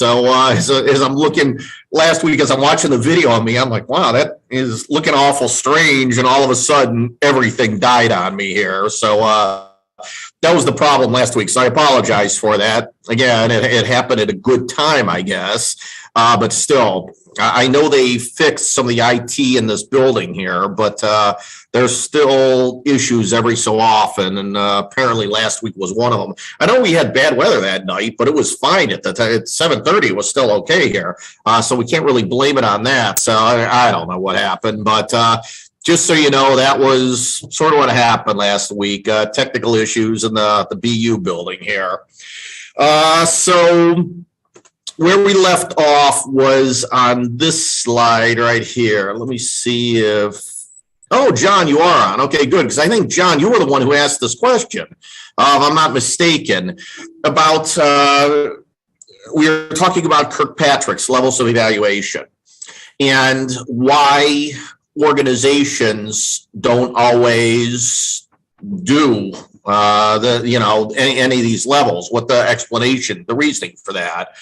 as I'm looking last week, as I'm watching the video on me, I'm like, wow, that is looking awful strange. And all of a sudden, everything died on me here. So that was the problem last week. So I apologize for that. Again, it happened at a good time, I guess. But still, I know they fixed some of the IT in this building here, but there's still issues every so often. And apparently last week was one of them. I know we had bad weather that night, but it was fine at the time. At 7:30, it was still okay here. So we can't really blame it on that. So I don't know what happened, but just so you know, that was sort of what happened last week. Technical issues in the BU building here. So where we left off was on this slide right here. Let me see if, oh, John, you are on. Okay, good, because I think, John, you were the one who asked this question, if I'm not mistaken, about, we were talking about Kirkpatrick's levels of evaluation and why organizations don't always do any of these levels, what the explanation, the reasoning for that.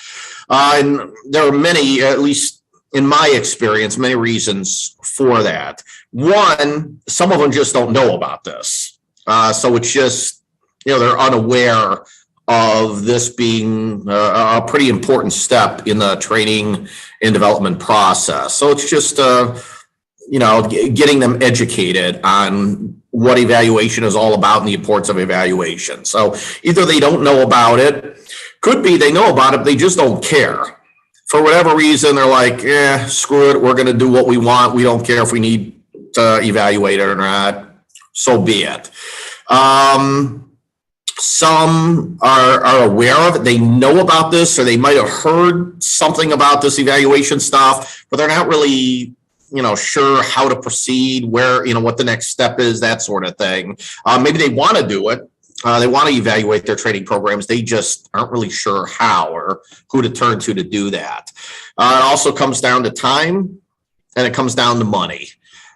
And there are many, at least in my experience, many reasons for that. One, some of them just don't know about this. So it's just, they're unaware of this being a pretty important step in the training and development process. So it's just, getting them educated on what evaluation is all about and the importance of evaluation. So either they don't know about it, could be they know about it, but they just don't care. For whatever reason, they're like, screw it, we're going to do what we want. We don't care if we need to evaluate it or not. So be it. Some are aware of it. They know about this, or they might have heard something about this evaluation stuff, but they're not really sure how to proceed, where, what the next step is, that sort of thing. Maybe they want to do it. They want to evaluate their training programs. They just aren't really sure how or who to turn to do that. It also comes down to time, and it comes down to money.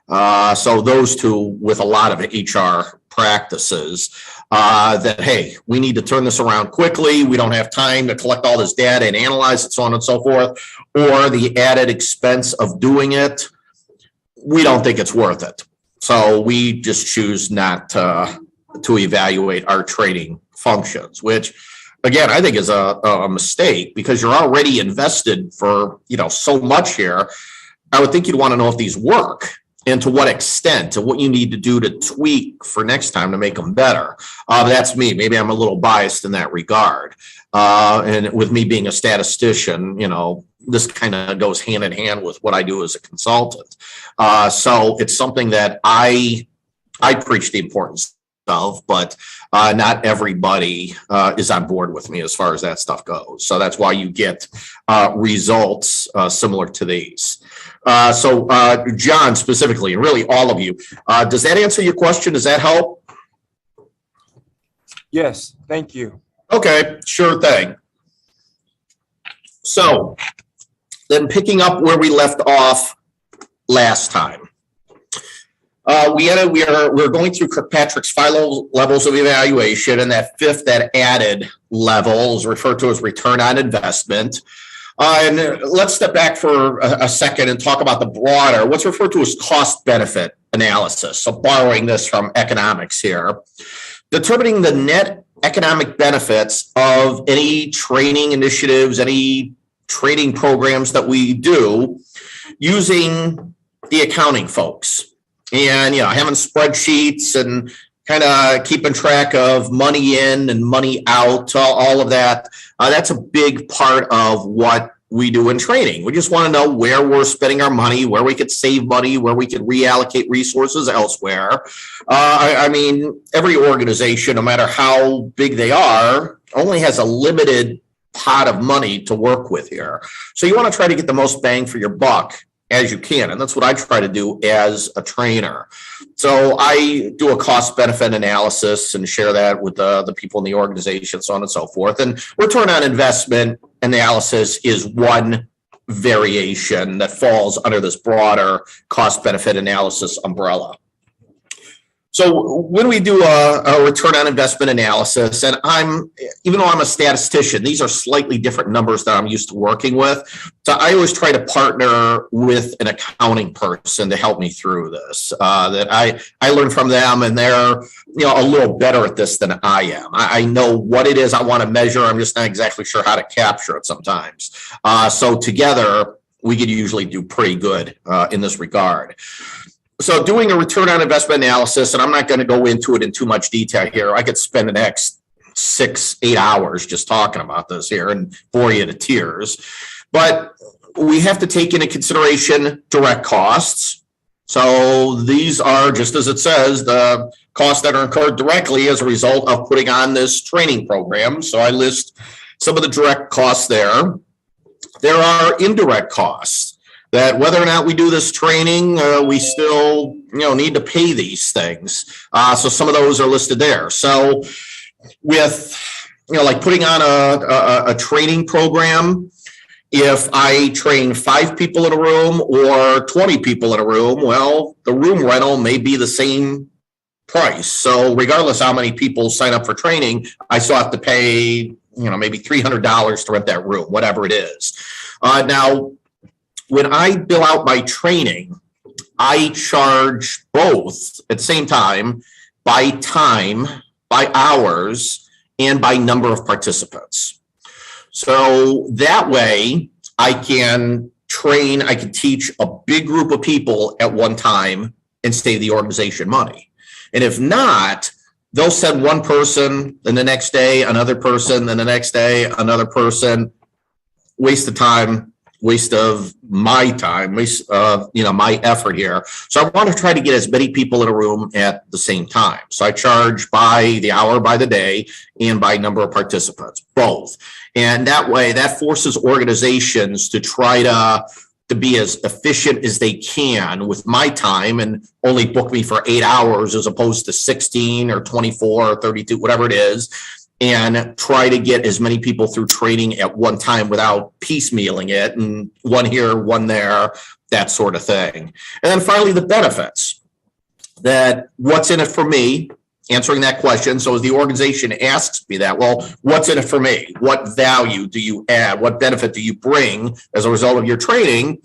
So those two with a lot of HR practices that, hey, we need to turn this around quickly. We don't have time to collect all this data and analyze it, so on and so forth, or the added expense of doing it. We don't think it's worth it. So we just choose not to evaluate our training functions, which, again, I think is a mistake, because you're already invested for, so much here. I would think you'd want to know if these work and to what extent, and what you need to do to tweak for next time to make them better. That's me. Maybe I'm a little biased in that regard. And with me being a statistician, this kind of goes hand in hand with what I do as a consultant. So it's something that I preach the importance of, but not everybody is on board with me as far as that stuff goes. So that's why you get results similar to these. So John specifically, and really all of you, does that answer your question? Does that help? Yes, thank you. Okay, sure thing. So then, picking up where we left off last time, we're going through Kirkpatrick's 5 levels of evaluation, and that fifth, that added level, is referred to as return on investment. And let's step back for a second and talk about the broader, what's referred to as cost-benefit analysis. So borrowing this from economics here, determining the net economic benefits of any training initiatives, any training programs that we do using the accounting folks, and having spreadsheets and kind of keeping track of money in and money out, all of that. That's a big part of what we do in training. We just want to know where we're spending our money, where we could save money, where we could reallocate resources elsewhere. I mean, every organization, no matter how big they are, only has a limited pot of money to work with here. So you want to try to get the most bang for your buck as you can. And that's what I try to do as a trainer. So I do a cost benefit analysis and share that with the people in the organization, so on and so forth. And return on investment analysis is one variation that falls under this broader cost benefit analysis umbrella. So when we do a return on investment analysis, and even though I'm a statistician, these are slightly different numbers that I'm used to working with. So I always try to partner with an accounting person to help me through this. That I learn from them, and they're a little better at this than I am. I know what it is I want to measure. I'm just not exactly sure how to capture it sometimes. So together we could usually do pretty good in this regard. So doing a return on investment analysis, and I'm not going to go into it in too much detail here. I could spend the next 6-8 hours just talking about this here and bore you to tears. But we have to take into consideration direct costs. So these are, just as it says, the costs that are incurred directly as a result of putting on this training program. So I list some of the direct costs there. There are indirect costs that whether or not we do this training, we still need to pay these things. So some of those are listed there. So with like putting on a training program, if I train 5 people in a room or 20 people in a room, well, the room rental may be the same price. So regardless how many people sign up for training, I still have to pay maybe $300 to rent that room, whatever it is. Now, when I bill out my training, I charge both at the same time, by hours, and by number of participants. So that way I can teach a big group of people at one time and save the organization money. And if not, they'll send one person, then the next day, another person, then the next day, another person. Waste of time. Waste of my time, waste of my effort here. So I want to try to get as many people in a room at the same time. So I charge by the hour, by the day, and by number of participants, both. And that way, that forces organizations to try to be as efficient as they can with my time and only book me for 8 hours as opposed to 16 or 24 or 32, whatever it is, and try to get as many people through training at one time without piecemealing it and one here, one there, that sort of thing. And then finally, the benefits. That what's in it for me, answering that question. So as the organization asks me that, well, what's in it for me? What value do you add? What benefit do you bring as a result of your training?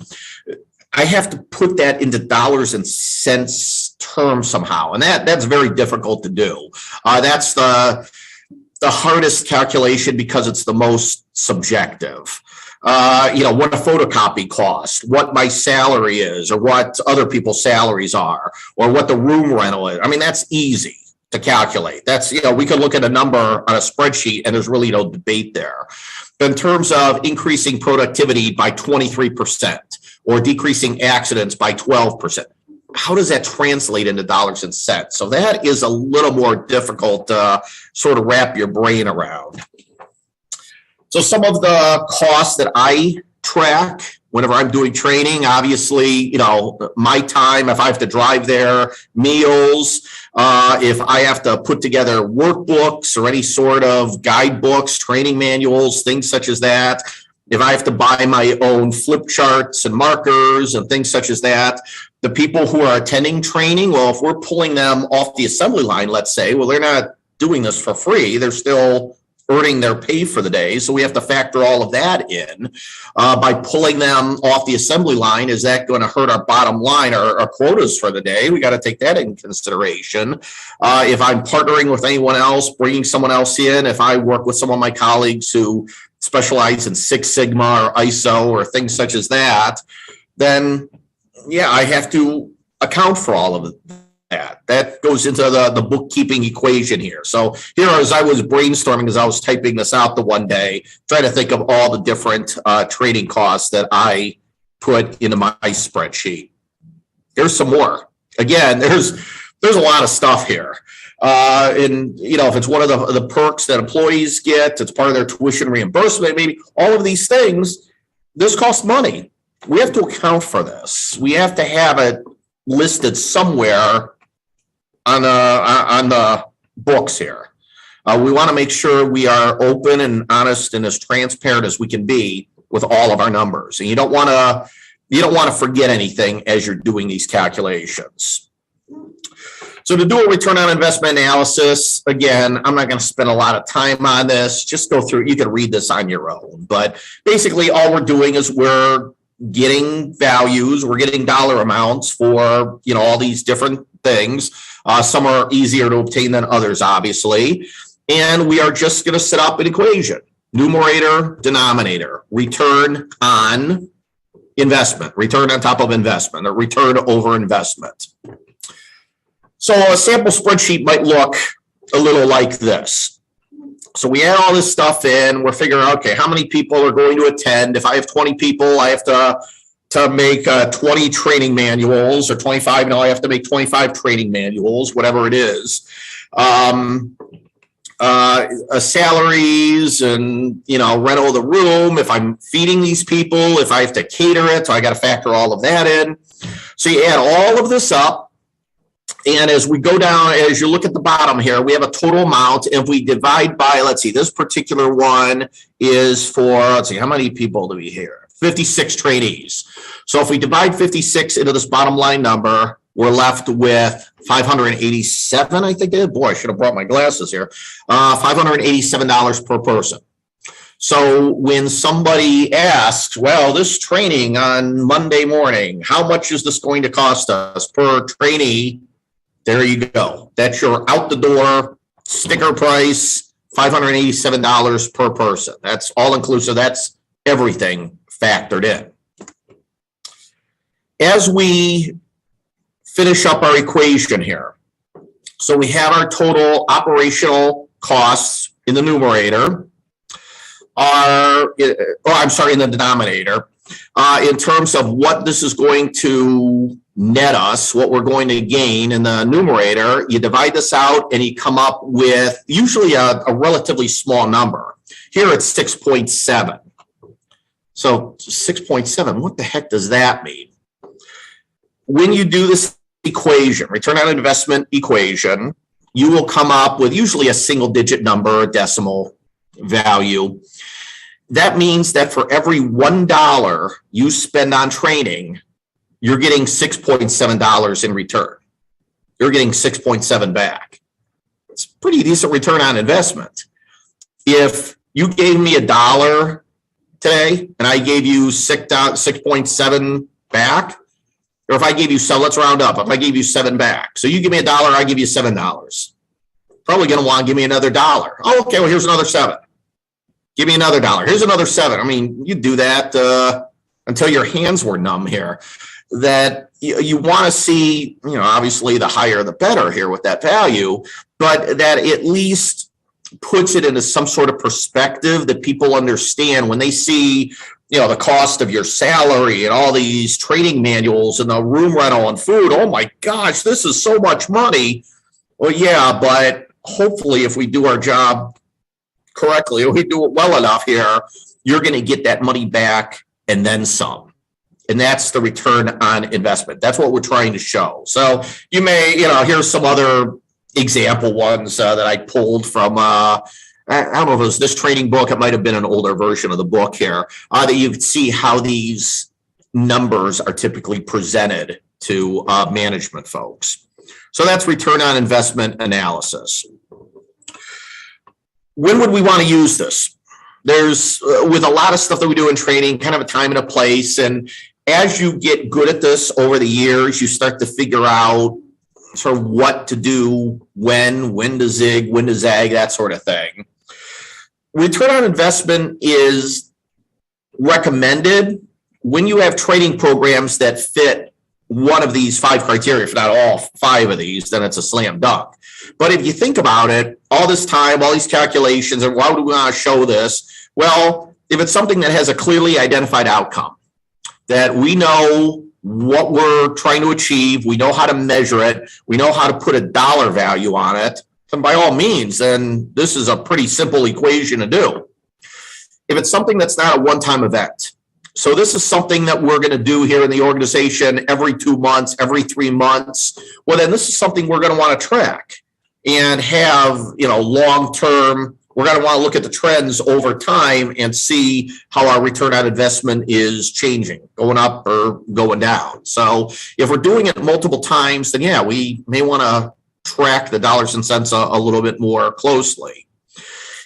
I have to put that into dollars and cents terms somehow. And that's very difficult to do. That's the hardest calculation because it's the most subjective. What a photocopy costs, what my salary is, or what other people's salaries are, or what the room rental is. I mean, that's easy to calculate. That's, we could look at a number on a spreadsheet and there's really no debate there. But in terms of increasing productivity by 23% or decreasing accidents by 12%, how does that translate into dollars and cents? So that is a little more difficult to sort of wrap your brain around. So some of the costs that I track whenever I'm doing training, obviously, my time, if I have to drive there, meals, if I have to put together workbooks or any sort of guidebooks, training manuals, things such as that. If I have to buy my own flip charts and markers and things such as that. The people who are attending training, well, if we're pulling them off the assembly line, let's say, well, they're not doing this for free. They're still earning their pay for the day. So we have to factor all of that in. By pulling them off the assembly line, is that going to hurt our bottom line, our quotas for the day? We got to take that in consideration. If I'm partnering with anyone else, bringing someone else in, if I work with some of my colleagues who specialize in Six Sigma or ISO or things such as that, then yeah, I have to account for all of that. That goes into the bookkeeping equation here. So here, as I was brainstorming, as I was typing this out the one day, trying to think of all the different training costs that I put into my spreadsheet. Here's some more. Again, there's a lot of stuff here. And if it's one of the perks that employees get, it's part of their tuition reimbursement, maybe all of these things, this costs money. We have to account for this. We have to have it listed somewhere on the books here. We want to make sure we are open and honest and as transparent as we can be with all of our numbers. And you don't want to forget anything as you're doing these calculations. So to do a return on investment analysis, again, I'm not going to spend a lot of time on this. Just go through, you can read this on your own. But basically all we're doing is we're getting values, we're getting dollar amounts for, all these different things. Some are easier to obtain than others, obviously. And we are just going to set up an equation, numerator, denominator, return on investment, return on top of investment, or return over investment. So a sample spreadsheet might look a little like this. So we add all this stuff in, we're figuring out, okay, how many people are going to attend? If I have 20 people, I have to make 20 training manuals, or 25, I have to make 25 training manuals, whatever it is. Salaries and, rental of the room, if I'm feeding these people, if I have to cater it, so I got to factor all of that in. So you add all of this up. And as we go down, as you look at the bottom here, we have a total amount. If we divide by, let's see, this particular one is for, let's see, how many people do we here? 56 trainees. So if we divide 56 into this bottom line number, we're left with 587, I think it is. Boy, I should have brought my glasses here. $587 per person. So when somebody asks, well, this training on Monday morning, how much is this going to cost us per trainee? There you go. That's your out the door sticker price, $587 per person. That's all inclusive. That's everything factored in. As we finish up our equation here, so we have our total operational costs in the numerator, in the denominator, in terms of what this is going to net us, what we're going to gain in the numerator. You divide this out and you come up with usually a relatively small number. Here it's 6.7. So 6.7, what the heck does that mean? When you do this equation, return on investment equation, you will come up with usually a single digit number, a decimal value. That means that for every $1 you spend on training, you're getting $6.7 in return. You're getting 6.7 back. It's a pretty decent return on investment. If you gave me $1 today and I gave you 6.7 back, or if I gave you, so let's round up, if I gave you 7 back. So you give me $1, I give you $7. Probably going to want to give me another $1. Oh, okay, well, here's another 7. Give me another $1. Here's another 7. I mean, you do that until your hands were numb here. That you want to see, obviously the higher the better here with that value, but that at least puts it into some sort of perspective that people understand when they see, the cost of your salary and all these training manuals and the room rental and food. Oh my gosh, this is so much money. Well, yeah, but hopefully if we do our job correctly, if we do it well enough here, you're going to get that money back and then some. And that's the return on investment. That's what we're trying to show. So you may, here's some other example ones that I pulled from, I don't know if it was this training book. It might have been an older version of the book here, that you can see how these numbers are typically presented to management folks. So that's return on investment analysis. When would we want to use this? There's, with a lot of stuff that we do in training, kind of a time and a place. And as you get good at this over the years, you start to figure out sort of what to do, when to zig, when to zag, that sort of thing. Return on investment is recommended when you have training programs that fit one of these 5 criteria. If not all 5 of these, then it's a slam dunk. But if you think about it, all this time, all these calculations, and why would we want to show this? Well, if it's something that has a clearly identified outcome, that we know what we're trying to achieve, we know how to measure it, we know how to put a dollar value on it, then by all means, then this is a pretty simple equation to do. If it's something that's not a one-time event, so this is something that we're going to do here in the organization every 2 months, every 3 months, well, then this is something we're going to want to track and have, long-term. We're going to want to look at the trends over time and see how our return on investment is changing, going up or going down. So if we're doing it multiple times, then yeah, we may want to track the dollars and cents a little bit more closely.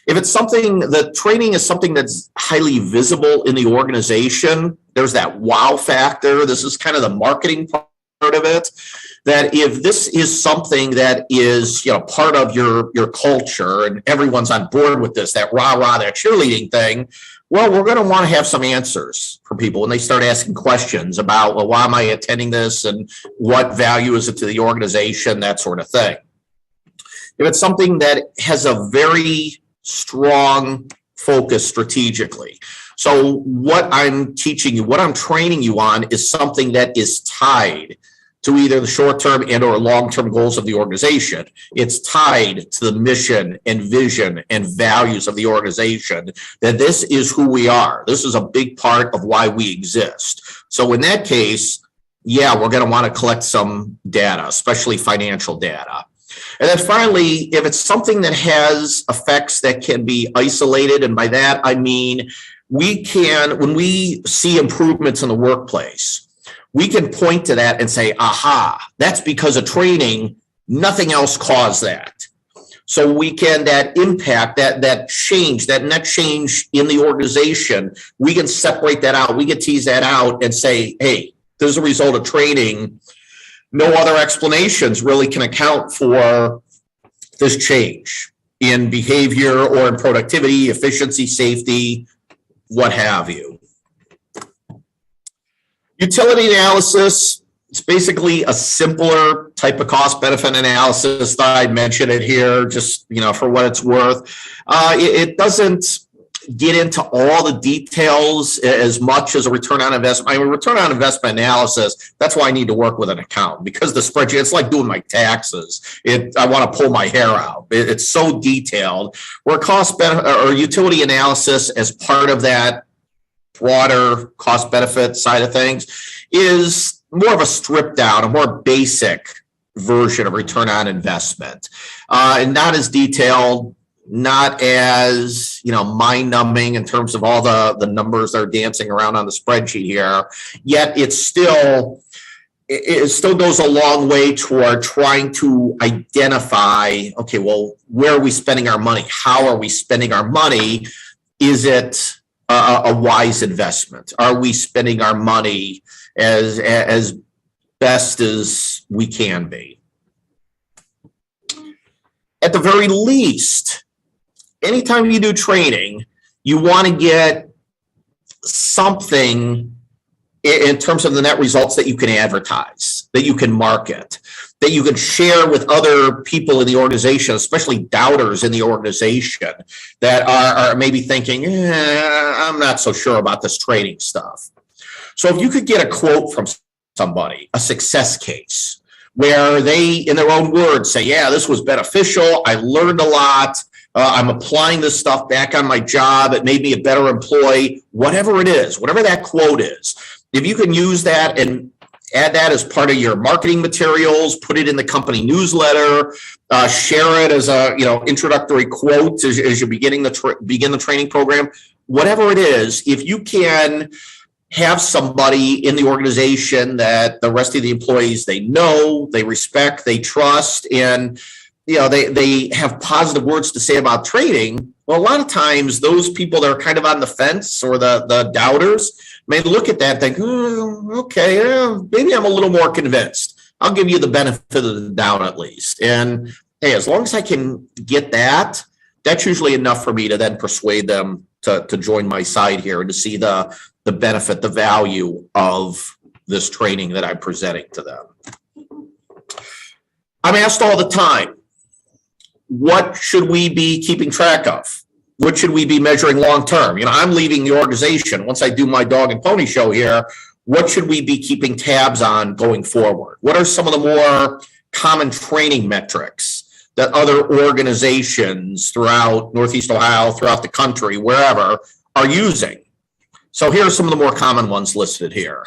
If it's something, the training is something that's highly visible in the organization, there's that wow factor. This is kind of the marketing part of it. That if this is something that is, part of your culture and everyone's on board with this, that rah-rah, that cheerleading thing, well, we're going to want to have some answers for people when they start asking questions about, well, why am I attending this and what value is it to the organization, that sort of thing. If it's something that has a very strong focus strategically. So what I'm teaching you, what I'm training you on is something that is tied to either the short-term and or long-term goals of the organization. It's tied to the mission and vision and values of the organization, that this is who we are. This is a big part of why we exist. So in that case, yeah, we're going to want to collect some data, especially financial data. And then finally, if it's something that has effects that can be isolated, and by that I mean we can, when we see improvements in the workplace, we can point to that and say, aha, that's because of training, nothing else caused that. So we can, that impact, that change, that net change in the organization, we can separate that out. We can tease that out and say, hey, this is a result of training. No other explanations really can account for this change in behavior or in productivity, efficiency, safety, what have you. Utility analysis, it's basically a simpler type of cost-benefit analysis. I mentioned it here just, for what it's worth. It doesn't get into all the details as much as a return on investment. I mean, return on investment analysis, that's why I need to work with an accountant, because the spreadsheet, it's like doing my taxes. I want to pull my hair out. It's so detailed. Where cost-benefit or utility analysis as part of that broader cost benefit side of things is more of a stripped down, a more basic version of return on investment, and not as detailed, not as mind numbing in terms of all the numbers that are dancing around on the spreadsheet here. Yet it still goes a long way toward trying to identify, okay, well, where are we spending our money? How are we spending our money? Is it a wise investment? Are we spending our money as best as we can be? At the very least, anytime you do training, you want to get something in terms of the net results that you can advertise, that you can market, that you can share with other people in the organization, especially doubters in the organization that are maybe thinking, I'm not so sure about this training stuff. So if you could get a quote from somebody, a success case, where they, in their own words, say, yeah, this was beneficial, I learned a lot, I'm applying this stuff back on my job, it made me a better employee, whatever it is, whatever that quote is, if you can use that and add that as part of your marketing materials, put it in the company newsletter, share it as a introductory quote as you're begin the training program, whatever it is, if you can have somebody in the organization that the rest of the employees, they know, they respect, they trust, and they have positive words to say about training. Well, a lot of times those people that are kind of on the fence or the doubters may look at that and think, okay, maybe I'm a little more convinced. I'll give you the benefit of the doubt at least. And hey, as long as I can get that, that's usually enough for me to then persuade them to join my side here and to see the benefit, the value of this training that I'm presenting to them. I'm asked all the time, what should we be keeping track of? What should we be measuring long term? I'm leaving the organization. Once I do my dog and pony show here, what should we be keeping tabs on going forward? What are some of the more common training metrics that other organizations throughout Northeast Ohio, throughout the country, wherever, are using? So here are some of the more common ones listed here.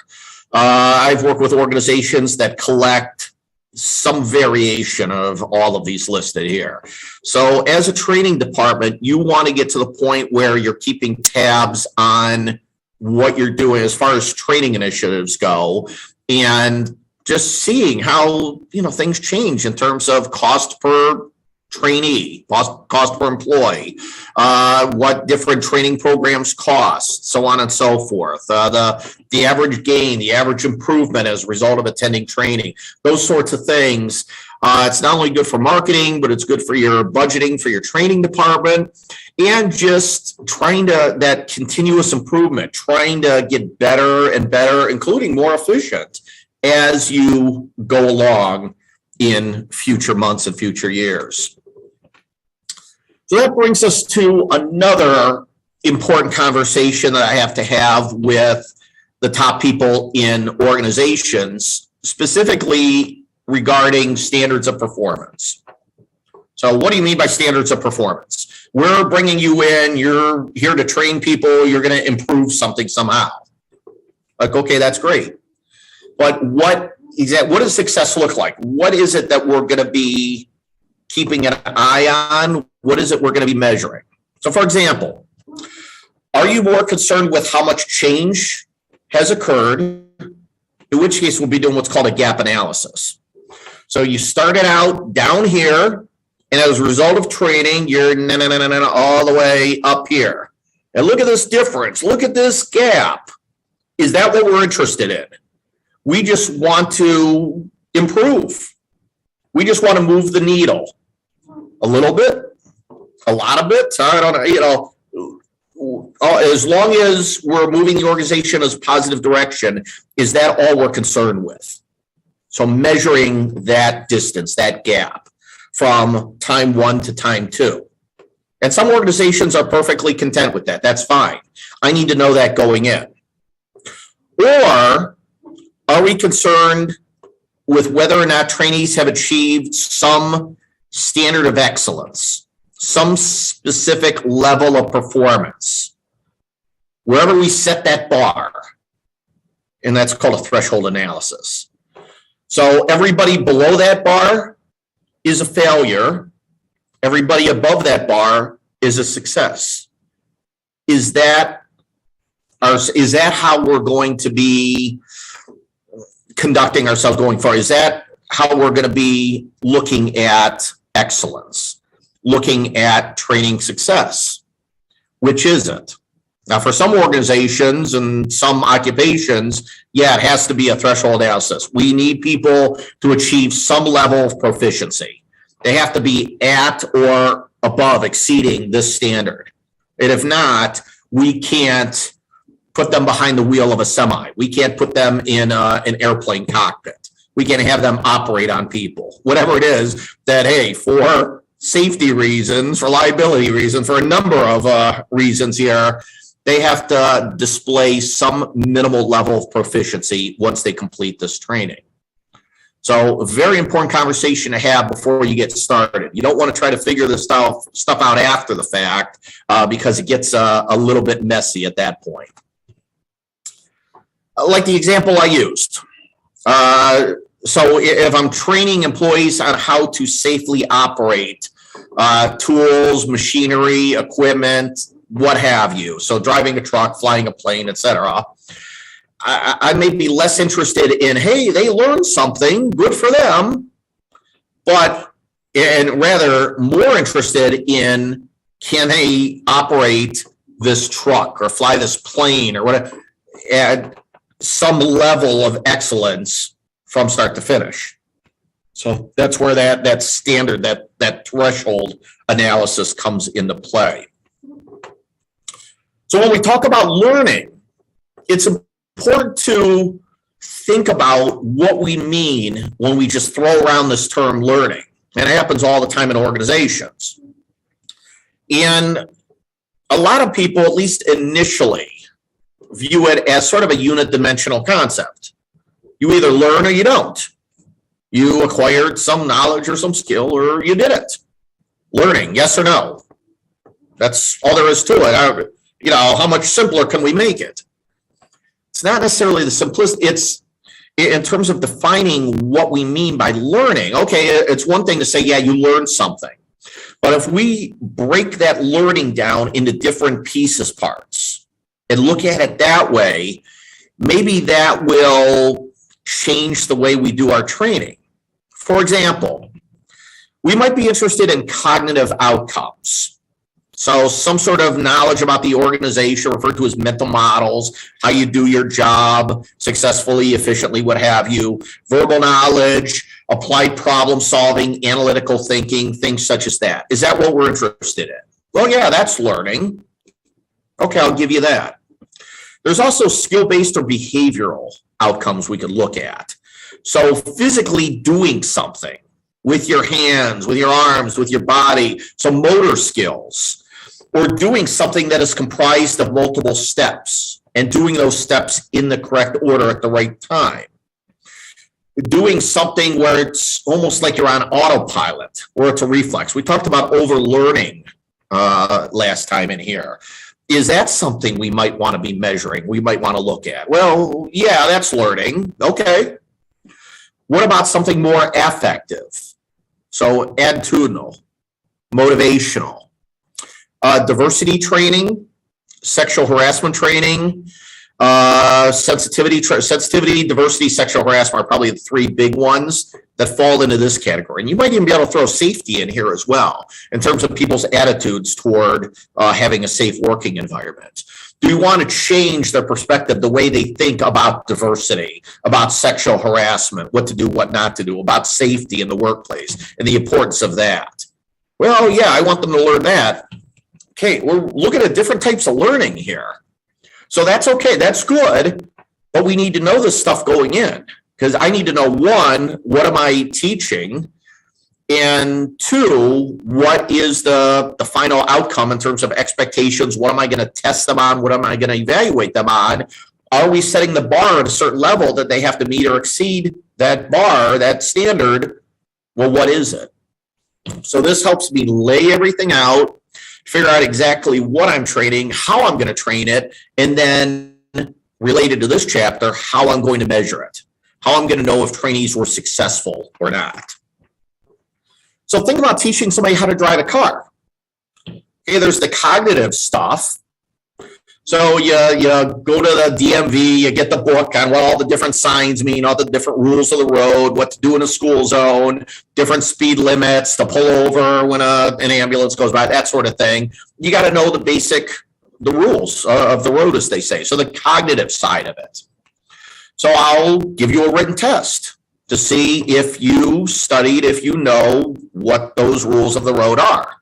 I've worked with organizations that collect some variation of all of these listed here. So as a training department, you want to get to the point where you're keeping tabs on what you're doing as far as training initiatives go. And just seeing how, things change in terms of cost per trainee, cost per employee, what different training programs cost, so on and so forth, the average gain, the average improvement as a result of attending training, those sorts of things. It's not only good for marketing, but it's good for your budgeting, for your training department, and just that continuous improvement, trying to get better and better, including more efficient as you go along in future months and future years. So that brings us to another important conversation that I have to have with the top people in organizations, specifically regarding standards of performance. So what do you mean by standards of performance? We're bringing you in, you're here to train people, you're going to improve something somehow. Like, okay, that's great. But what does success look like? What is it that we're going to be keeping an eye on? What is it we're going to be measuring? So, for example, are you more concerned with how much change has occurred? In which case, we'll be doing what's called a gap analysis. So you started out down here, and as a result of training, you're all the way up here. And look at this difference. Look at this gap. Is that what we're interested in? We just want to improve. We just want to move the needle a little bit, a lot of it. I don't know, as long as we're moving the organization in a positive direction, is that all we're concerned with? So measuring that distance, that gap from time 1 to time 2. And some organizations are perfectly content with that. That's fine. I need to know that going in. Or are we concerned with whether or not trainees have achieved some standard of excellence, some specific level of performance, wherever we set that bar? And that's called a threshold analysis. So everybody below that bar is a failure. Everybody above that bar is a success. Is that how we're going to be conducting ourselves going forward? Is that how we're going to be looking at excellence, looking at training success? Which is it? Now, for some organizations and some occupations, yeah, it has to be a threshold analysis. We need people to achieve some level of proficiency. They have to be at or above, exceeding this standard. And if not, we can't put them behind the wheel of a semi. We can't put them in an airplane cockpit. We can't have them operate on people. Whatever it is that, hey, for safety reasons, for liability reasons, for a number of reasons here, they have to display some minimal level of proficiency once they complete this training. So a very important conversation to have before you get started. You don't want to try to figure this stuff out after the fact because it gets a little bit messy at that point. Like the example I used. So if I'm training employees on how to safely operate tools, machinery, equipment, what have you, so driving a truck, flying a plane, etc., I may be less interested in, hey, they learned something, good for them, and rather more interested in, can they operate this truck or fly this plane or whatever, at some level of excellence from start to finish. So that's where that standard, that threshold analysis comes into play. So when we talk about learning, it's important to think about what we mean when we just throw around this term learning. And it happens all the time in organizations. And a lot of people, at least initially, view it as sort of a unidimensional concept. You either learn or you don't. You acquired some knowledge or some skill or you didn't. Learning, yes or no? That's all there is to it. How much simpler can we make it? It's not necessarily the simplest. It's in terms of defining what we mean by learning. Okay, it's one thing to say, yeah, you learned something. But if we break that learning down into different parts, and look at it that way, maybe that will change the way we do our training. For example, we might be interested in cognitive outcomes. So some sort of knowledge about the organization, referred to as mental models, how you do your job successfully, efficiently, what have you, verbal knowledge, applied problem solving, analytical thinking, things such as that. Is that what we're interested in? Well, yeah, that's learning. Okay, I'll give you that. There's also skill-based or behavioral outcomes we could look at. So physically doing something with your hands, with your arms, with your body, so motor skills, or doing something that is comprised of multiple steps and doing those steps in the correct order at the right time. Doing something where it's almost like you're on autopilot or it's a reflex. We talked about overlearning last time in here. Is that something we might want to be measuring? We might want to look at? Well, yeah, that's learning. Okay. What about something more affective? So attitudinal, motivational, diversity training, sexual harassment training, sensitivity, diversity, sexual harassment are probably the three big ones that fall into this category. And you might even be able to throw safety in here as well, in terms of people's attitudes toward having a safe working environment. Do you want to change their perspective, the way they think about diversity, about sexual harassment, what to do, what not to do, about safety in the workplace, and the importance of that? Well, yeah, I want them to learn that. Okay, we're looking at different types of learning here. So that's okay, that's good, but we need to know this stuff going in, because I need to know, one, what am I teaching? And two, what is the final outcome in terms of expectations? What am I going to test them on? What am I going to evaluate them on? Are we setting the bar at a certain level that they have to meet or exceed that bar, that standard? Well, what is it? So this helps me lay everything out, figure out exactly what I'm training, how I'm going to train it, and then related to this chapter, how I'm going to measure it, how I'm going to know if trainees were successful or not. So think about teaching somebody how to drive a car. Okay, there's the cognitive stuff. So you go to the DMV, you get the book on what all the different signs mean, all the different rules of the road, what to do in a school zone, different speed limits, to pull over when an ambulance goes by, that sort of thing. You got to know the rules of the road, as they say. So the cognitive side of it. So I'll give you a written test to see if you studied, if you know what those rules of the road are.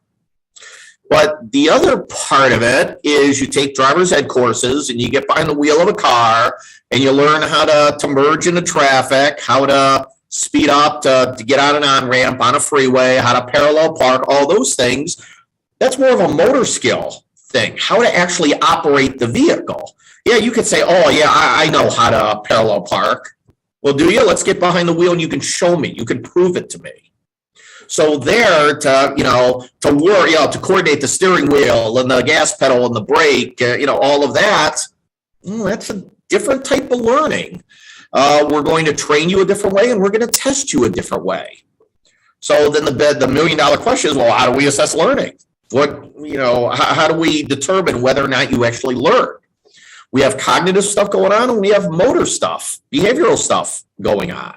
But the other part of it is you take driver's ed courses and you get behind the wheel of a car and you learn how to merge into traffic, how to speed up to get on an on-ramp on a freeway, how to parallel park, all those things. That's more of a motor skill thing, how to actually operate the vehicle. Yeah, you could say, oh yeah, I know how to parallel park. Well, do you? Let's get behind the wheel and you can show me. You can prove it to me. So there to coordinate the steering wheel and the gas pedal and the brake, all of that, that's a different type of learning. We're going to train you a different way and we're going to test you a different way. So then the million-dollar question is, well, how do we assess learning? How do we determine whether or not you actually learn? We have cognitive stuff going on and we have motor stuff, behavioral stuff going on.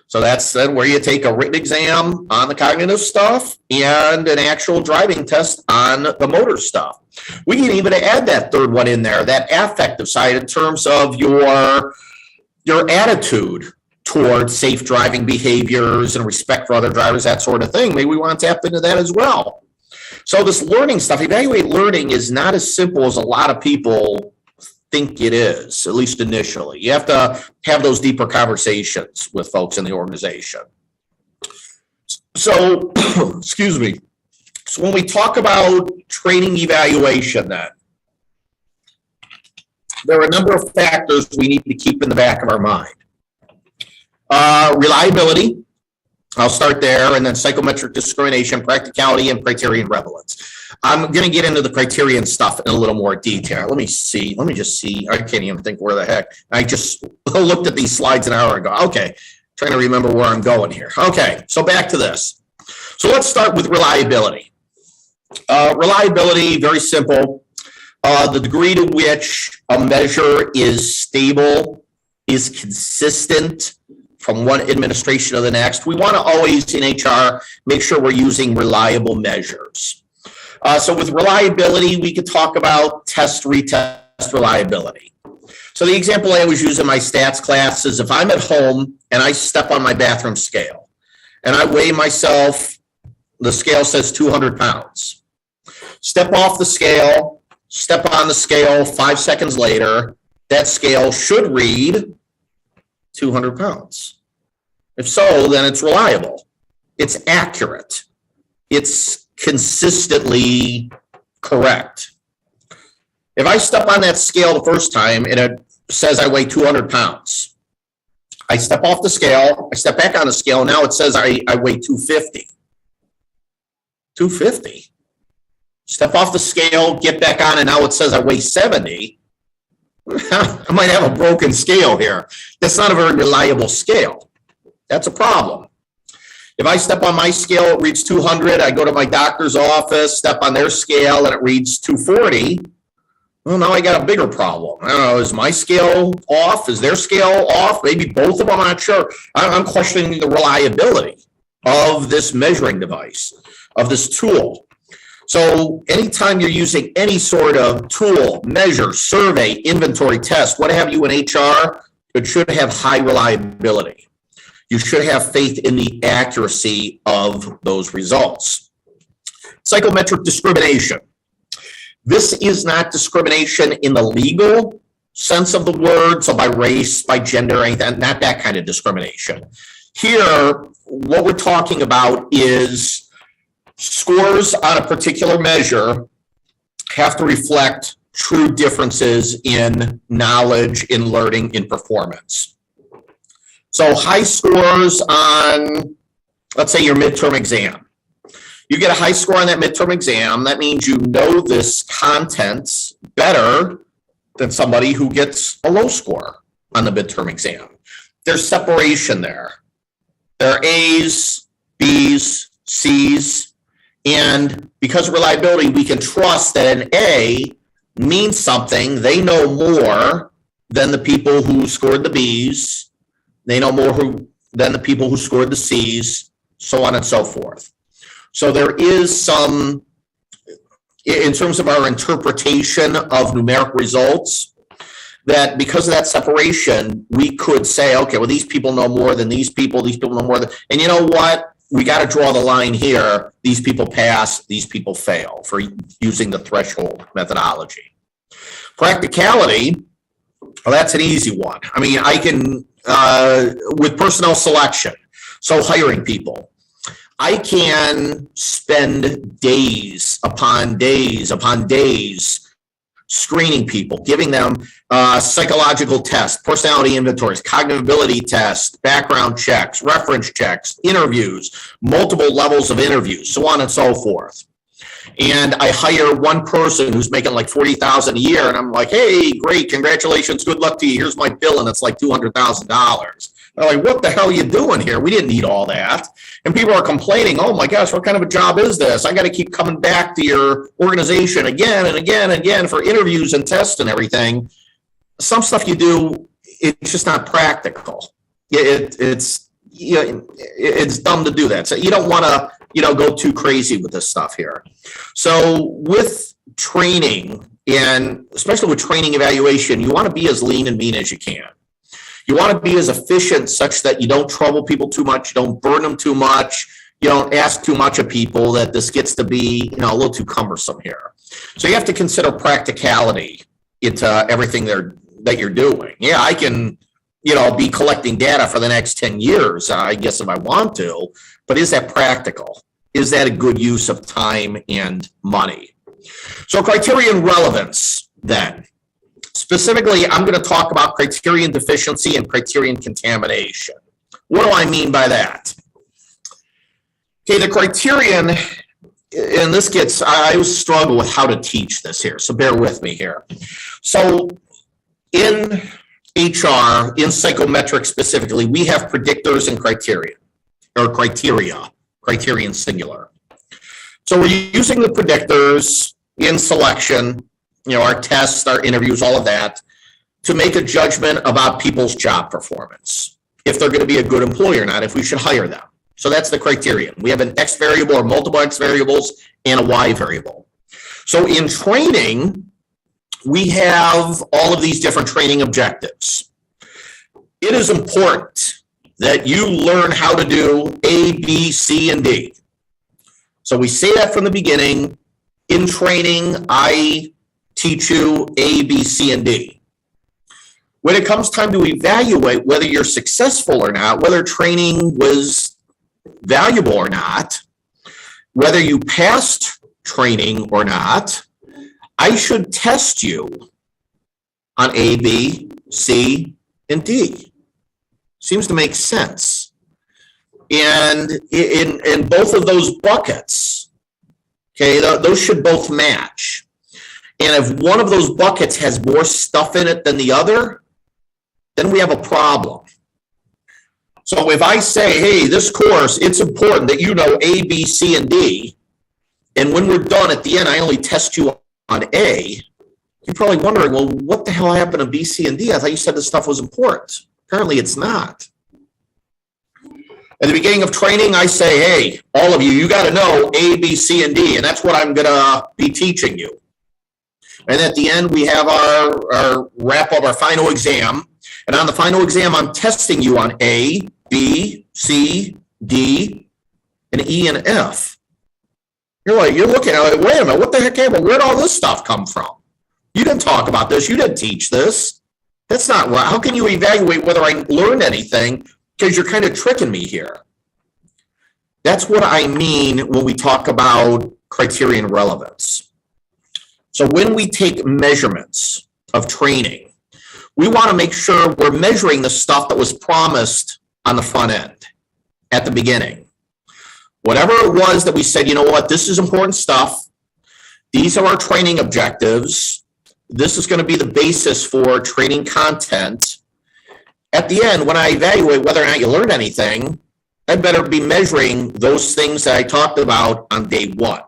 So that's then where you take a written exam on the cognitive stuff and an actual driving test on the motor stuff. We can even add that third one in there, that affective side, in terms of your attitude towards safe driving behaviors and respect for other drivers, that sort of thing. Maybe we want to tap into that as well. So this learning stuff, evaluate learning, is not as simple as a lot of people think it is, at least initially. You have to have those deeper conversations with folks in the organization. So, excuse me. So when we talk about training evaluation, then there are a number of factors we need to keep in the back of our mind. Reliability, I'll start there, and then psychometric discrimination, practicality, and criterion relevance. I'm going to get into the criterion stuff in a little more detail. Let me just see. I can't even think where the heck. I just looked at these slides an hour ago. Okay, trying to remember where I'm going here. Okay, so back to this. So let's start with reliability. Reliability, very simple. The degree to which a measure is stable, is consistent from one administration to the next. We want to always, in HR, make sure we're using reliable measures. So with reliability, we could talk about test, retest reliability. So the example I always use in my stats class is if I'm at home and I step on my bathroom scale and I weigh myself, the scale says 200 pounds. Step off the scale, step on the scale 5 seconds later, that scale should read 200 pounds. If so, then it's reliable. It's accurate. It's consistently correct. If I step on that scale the first time and it says I weigh 200 pounds, I step off the scale, I step back on the scale, and now it says I weigh 250. 250. Step off the scale, get back on, and now it says I weigh 70. I might have a broken scale here. That's not a very reliable scale. That's a problem. If I step on my scale, it reads 200. I go to my doctor's office, step on their scale, and it reads 240. Well, now I got a bigger problem. I don't know, is my scale off? Is their scale off? Maybe both of them, I'm not sure. I'm questioning the reliability of this measuring device, of this tool. So anytime you're using any sort of tool, measure, survey, inventory, test, what have you in HR, it should have high reliability. You should have faith in the accuracy of those results. Psychometric discrimination. This is not discrimination in the legal sense of the word, so by race, by gender, anything, not that kind of discrimination. Here, what we're talking about is scores on a particular measure have to reflect true differences in knowledge, in learning, in performance. So high scores on, let's say, your midterm exam. You get a high score on that midterm exam, that means you know this content better than somebody who gets a low score on the midterm exam. There's separation there. There are A's, B's, C's, and because of reliability, we can trust that an A means something. They know more than the people who scored the B's. They know more than the people who scored the C's, so on and so forth. So there is some, in terms of our interpretation of numeric results, that because of that separation, we could say, okay, well, these people know more than these people know more than, and you know what? We got to draw the line here. These people pass, these people fail for using the threshold methodology. Practicality, well, that's an easy one. I mean, I can, with personnel selection, so hiring people, I can spend days upon days upon days screening people, giving them psychological tests, personality inventories, cognitive ability tests, background checks, reference checks, interviews, multiple levels of interviews, so on and so forth. And I hire one person who's making like $40,000 a year, and I'm like, hey, great, congratulations, good luck to you. Here's my bill, and it's like $200,000. They're like, what the hell are you doing here? We didn't need all that. And people are complaining, oh my gosh, what kind of a job is this? I got to keep coming back to your organization again and again and again for interviews and tests and everything. Some stuff you do, it's just not practical. It's dumb to do that. So you don't want to, go too crazy with this stuff here. So with training, and especially with training evaluation, you want to be as lean and mean as you can. You want to be as efficient such that you don't trouble people too much, you don't burn them too much, you don't ask too much of people, that this gets to be, a little too cumbersome here. So you have to consider practicality into everything that you're doing. Yeah, I can, be collecting data for the next 10 years, I guess, if I want to, but is that practical? Is that a good use of time and money? So criterion relevance then. Specifically, I'm going to talk about criterion deficiency and criterion contamination. What do I mean by that? Okay, the criterion, and this gets, I always struggle with how to teach this here, so bear with me here. So in HR, in psychometrics specifically, we have predictors and criteria, criterion singular. So we're using the predictors in selection, our tests, our interviews, all of that, to make a judgment about people's job performance, if they're going to be a good employee or not, if we should hire them. So that's the criterion. We have an X variable or multiple X variables and a Y variable. So in training, we have all of these different training objectives. It is important that you learn how to do A, B, C, and D. So we say that from the beginning. In training, I teach you A, B, C, and D. When it comes time to evaluate whether you're successful or not, whether training was valuable or not, whether you passed training or not, I should test you on A, B, C, and D. Seems to make sense. And in both of those buckets, okay, those should both match. And if one of those buckets has more stuff in it than the other, then we have a problem. So if I say, hey, this course, it's important that you know A, B, C, and D, and when we're done at the end, I only test you on A, you're probably wondering, well, what the hell happened to B, C, and D? I thought you said this stuff was important. Apparently it's not. At the beginning of training, I say, hey, all of you, you got to know A, B, C, and D, and that's what I'm going to be teaching you. And at the end, we have our wrap up, our final exam. And on the final exam, I'm testing you on A, B, C, D, and E, and F. You're looking at it, wait a minute, what the heck happened? Where'd all this stuff come from? You didn't talk about this. You didn't teach this. That's not right. How can you evaluate whether I learned anything? Because you're kind of tricking me here. That's what I mean when we talk about criterion relevance. So when we take measurements of training, we want to make sure we're measuring the stuff that was promised on the front end at the beginning. Whatever it was that we said, you know what, this is important stuff. These are our training objectives. This is going to be the basis for training content. At the end, when I evaluate whether or not you learned anything, I better be measuring those things that I talked about on day one.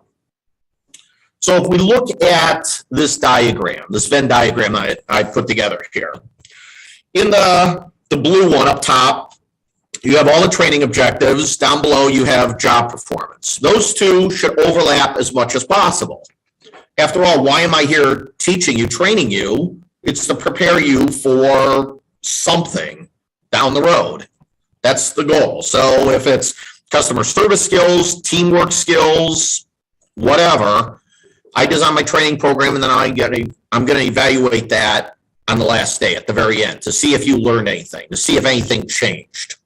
So if we look at this diagram, this Venn diagram I put together here, in the blue one up top, you have all the training objectives. Down below, you have job performance. Those two should overlap as much as possible. After all, why am I here teaching you, training you? It's to prepare you for something down the road. That's the goal. So if it's customer service skills, teamwork skills, whatever, I design my training program, and then I'm going to evaluate that on the last day at the very end to see if you learned anything, to see if anything changed.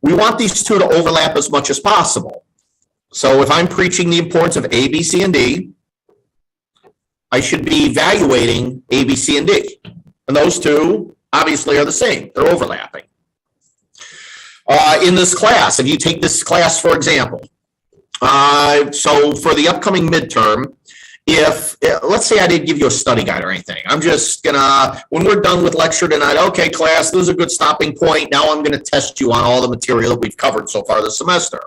We want these two to overlap as much as possible. So if I'm preaching the importance of A, B, C, and D, I should be evaluating A, B, C, and D. And those two obviously are the same. They're overlapping. In this class, if you take this class, for example, so for the upcoming midterm, if let's say I didn't give you a study guide or anything, I'm just gonna, when we're done with lecture tonight, okay, class, this is a good stopping point. Now I'm gonna test you on all the material that we've covered so far this semester.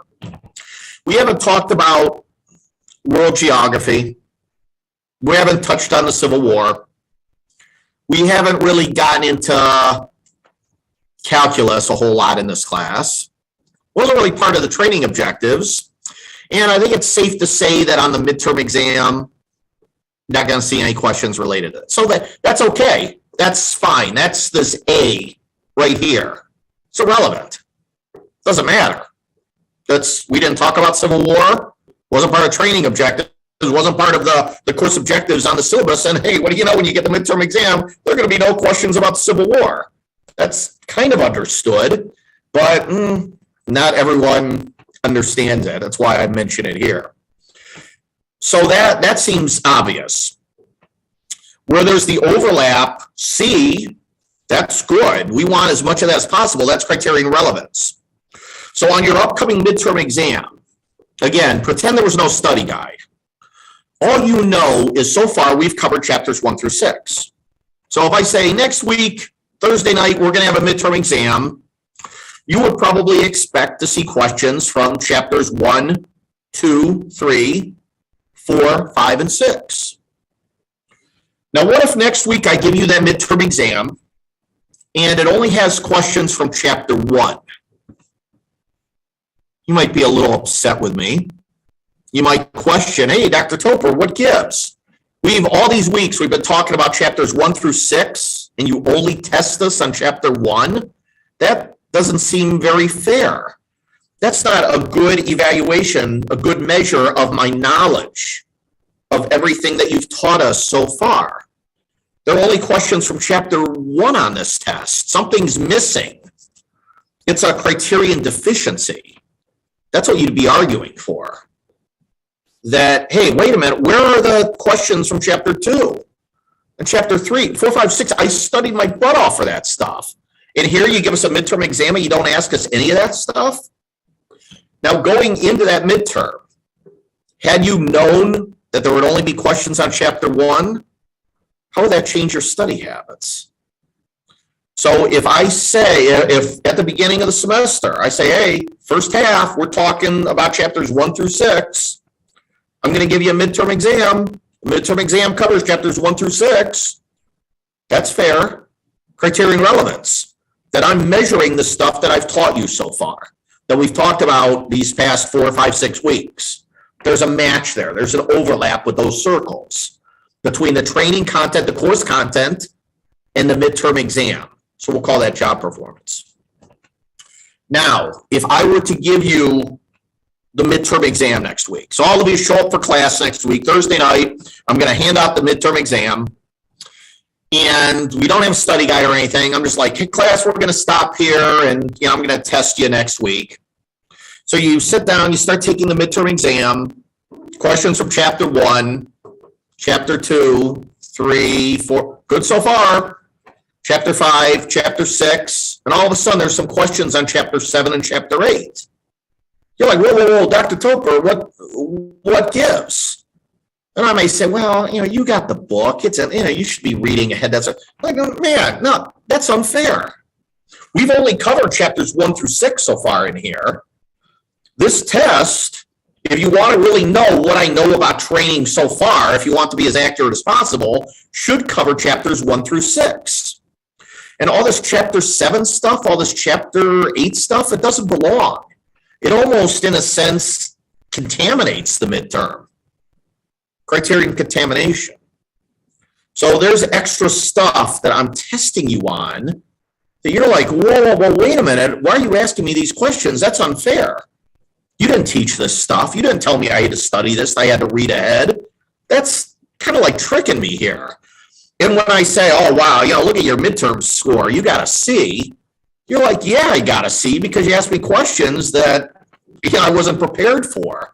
We haven't talked about world geography. We haven't touched on the Civil War. We haven't really gotten into calculus a whole lot in this class. Wasn't really part of the training objectives. And I think it's safe to say that on the midterm exam, not going to see any questions related to it. So that's okay. That's fine. That's this A right here. It's irrelevant. Doesn't matter. We didn't talk about Civil War. Wasn't part of training objectives. Wasn't part of the course objectives on the syllabus. And hey, what do you know, when you get the midterm exam, there are going to be no questions about the Civil War. That's kind of understood, but not everyone understands it. That's why I mention it here. So that seems obvious. Where there's the overlap, C, that's good. We want as much of that as possible. That's criterion relevance. So on your upcoming midterm exam, again, pretend there was no study guide. All you know is so far we've covered chapters 1 through 6. So if I say next week, Thursday night, we're going to have a midterm exam, you would probably expect to see questions from chapters 1, 2, 3, 4, 5, and 6. Now, what if next week I give you that midterm exam and it only has questions from chapter 1? You might be a little upset with me. You might question, hey, Dr. Topper, what gives? All these weeks, we've been talking about chapters 1 through 6, and you only test us on chapter 1? That doesn't seem very fair. That's not a good evaluation, a good measure of my knowledge of everything that you've taught us so far. There are only questions from chapter 1 on this test. Something's missing. It's a criterion deficiency. That's what you'd be arguing for. That, hey, wait a minute, where are the questions from chapter 2 and chapter 3, 4, 5, 6? I studied my butt off for that stuff. And here you give us a midterm exam and you don't ask us any of that stuff? Now, going into that midterm, had you known that there would only be questions on chapter 1, how would that change your study habits? So if at the beginning of the semester, I say, hey, first half, we're talking about chapters 1 through 6. I'm going to give you a midterm exam. The midterm exam covers chapters 1 through 6. That's fair. Criterion relevance. That I'm measuring the stuff that I've taught you so far, that we've talked about these past 4, 5, 6 weeks. There's a match there. There's an overlap with those circles between the training content, the course content, and the midterm exam. So we'll call that job performance. Now, if I were to give you the midterm exam next week, so all of you show up for class next week, Thursday night, I'm going to hand out the midterm exam, and we don't have a study guide or anything. I'm just like, hey, class, we're going to stop here, and I'm going to test you next week. So you sit down, you start taking the midterm exam, questions from chapter 1, chapter 2, 3, 4, good so far. Chapter 5, chapter 6, and all of a sudden there's some questions on chapter 7 and chapter 8. You're like, whoa, Dr. Topper, what gives? And I may say, well, you got the book. You should be reading ahead. That's like, man, no, that's unfair. We've only covered chapters 1 through 6 so far in here. This test, if you want to really know what I know about training so far, if you want to be as accurate as possible, should cover chapters 1 through 6. And all this chapter 7 stuff, all this chapter 8 stuff, it doesn't belong. It almost, in a sense, contaminates the midterm. Criterion contamination. So there's extra stuff that I'm testing you on that you're like, whoa, wait a minute. Why are you asking me these questions? That's unfair. You didn't teach this stuff. You didn't tell me I had to study this. I had to read ahead. That's kind of like tricking me here. And when I say, oh, wow, look at your midterm score, you got a C, you're like, yeah, I got a C because you asked me questions that I wasn't prepared for.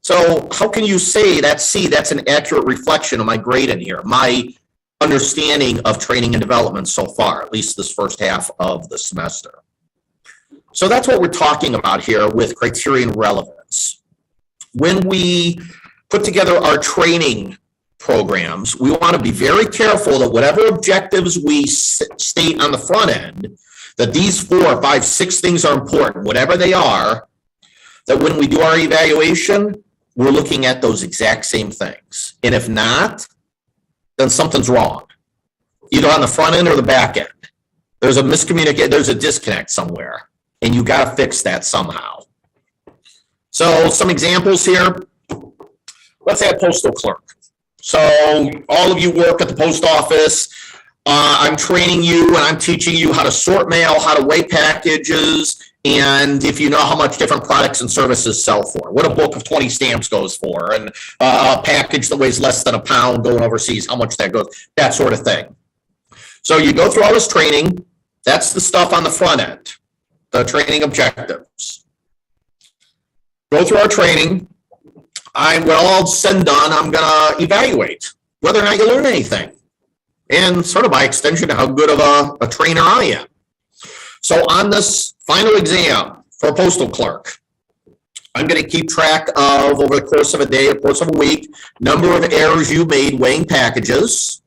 So how can you say that C, that's an accurate reflection of my grade in here, my understanding of training and development so far, at least this first half of the semester? So that's what we're talking about here with criterion relevance. When we put together our training programs, we want to be very careful that whatever objectives we state on the front end, that these 4, 5, 6 things are important, whatever they are, that when we do our evaluation, we're looking at those exact same things. And if not, then something's wrong, either on the front end or the back end. There's a miscommunication, there's a disconnect somewhere, and you got to fix that somehow. So some examples here. Let's say a postal clerk. So all of you work at the post office. I'm training you and I'm teaching you how to sort mail, how to weigh packages, and if you know how much different products and services sell for, what a bulk of 20 stamps goes for, and a package that weighs less than a pound going overseas, how much that goes, that sort of thing. So you go through all this training. That's the stuff on the front end, the training objectives. Go through our training. When all said and done, I'm going to evaluate whether or not you learn anything, and sort of by extension, how good of a trainer I am. So on this final exam for a postal clerk, I'm going to keep track of, over the course of a day, or course of a week, number of errors you made weighing packages.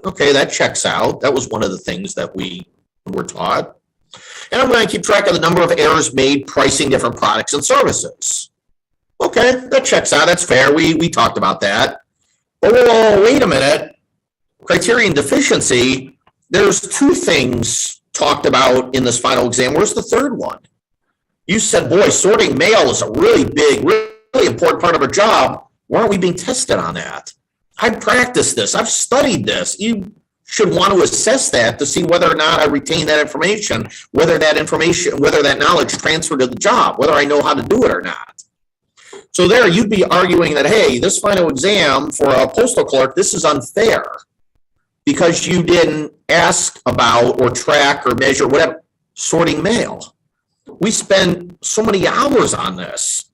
Okay, that checks out. That was one of the things that we were taught. And I'm going to keep track of the number of errors made pricing different products and services. Okay, that checks out. That's fair. We talked about that. Oh, wait a minute. criterion deficiency, there's two things talked about in this final exam. Where's the third one? You said, boy, sorting mail is a really big, really important part of our job. Why aren't we being tested on that? I've practiced this. I've studied this. You should want to assess that to see whether or not I retain that information, whether that knowledge transferred to the job, whether I know how to do it or not. So there you'd be arguing that, hey, this final exam for a postal clerk, this is unfair because you didn't ask about or track or measure whatever sorting mail. We spend so many hours on this.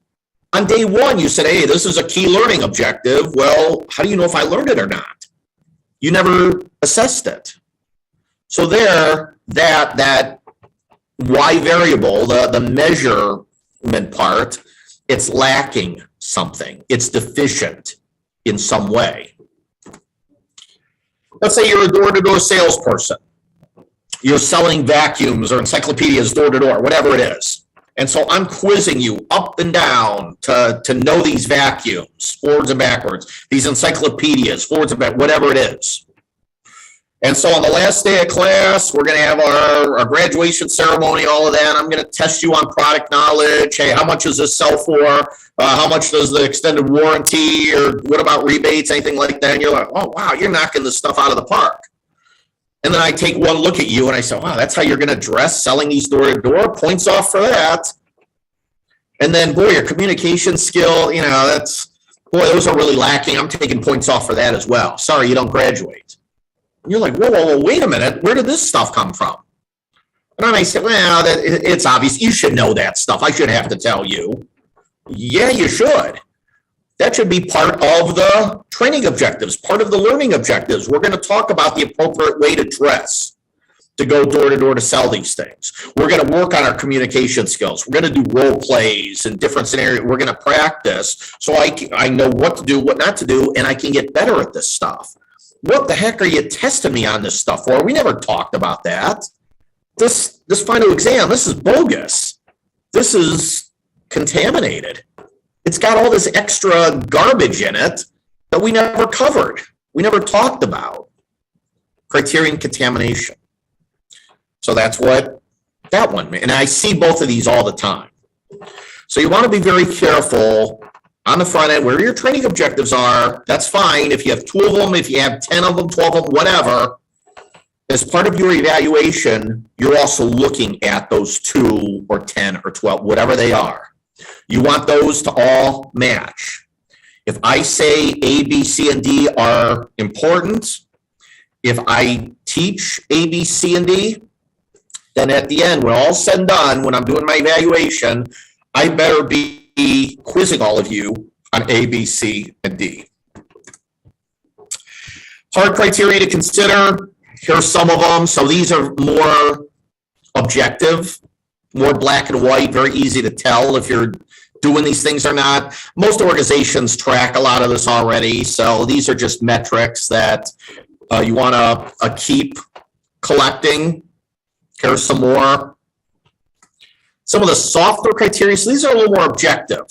On day one, you said, hey, this is a key learning objective. Well, how do you know if I learned it or not? You never assessed it. So there, that Y variable, the measurement part, it's lacking something. It's deficient in some way. Let's say you're a door-to-door salesperson. You're selling vacuums or encyclopedias door-to-door, whatever it is. And so I'm quizzing you up and down to know these vacuums, forwards and backwards, these encyclopedias, forwards and backwards, whatever it is. And so on the last day of class, we're going to have our graduation ceremony, all of that. I'm going to test you on product knowledge. Hey, how much does this sell for? How much does the extended warranty, or what about rebates, anything like that? And you're like, oh, wow, you're knocking this stuff out of the park. And then I take one look at you and I say, wow, that's how you're going to dress selling these door-to-door? Points off for that. And then, boy, your communication skill, those are really lacking. I'm taking points off for that as well. Sorry, you don't graduate. And you're like, whoa, wait a minute. Where did this stuff come from? And then I say, well, it's obvious. You should know that stuff. I should have to tell you. Yeah, you should. That should be part of the training objectives, part of the learning objectives. We're going to talk about the appropriate way to dress, to go door to door to sell these things. We're going to work on our communication skills. We're going to do role plays in different scenarios. We're going to practice so I know what to do, what not to do, and I can get better at this stuff. What the heck are you testing me on this stuff for? We never talked about that. This final exam, this is bogus. This is contaminated. It's got all this extra garbage in it that we never covered. We never talked about. Criterion contamination. So that's what that one meant. And I see both of these all the time. So you want to be very careful on the front end where your training objectives are. That's fine. If you have 2 of them, if you have 10 of them, 12 of them, whatever, as part of your evaluation, you're also looking at those 2 or 10 or 12, whatever they are. You want those to all match. If I say A, B, C, and D are important, if I teach A, B, C, and D, then at the end, when all said and done, when I'm doing my evaluation, I better be quizzing all of you on A, B, C, and D. Hard criteria to consider. Here are some of them. So these are more objective, more black and white, very easy to tell if you're doing these things or not. Most organizations track a lot of this already. So these are just metrics that you want to keep collecting. Here's some more. Some of the softer criteria, so these are a little more objective.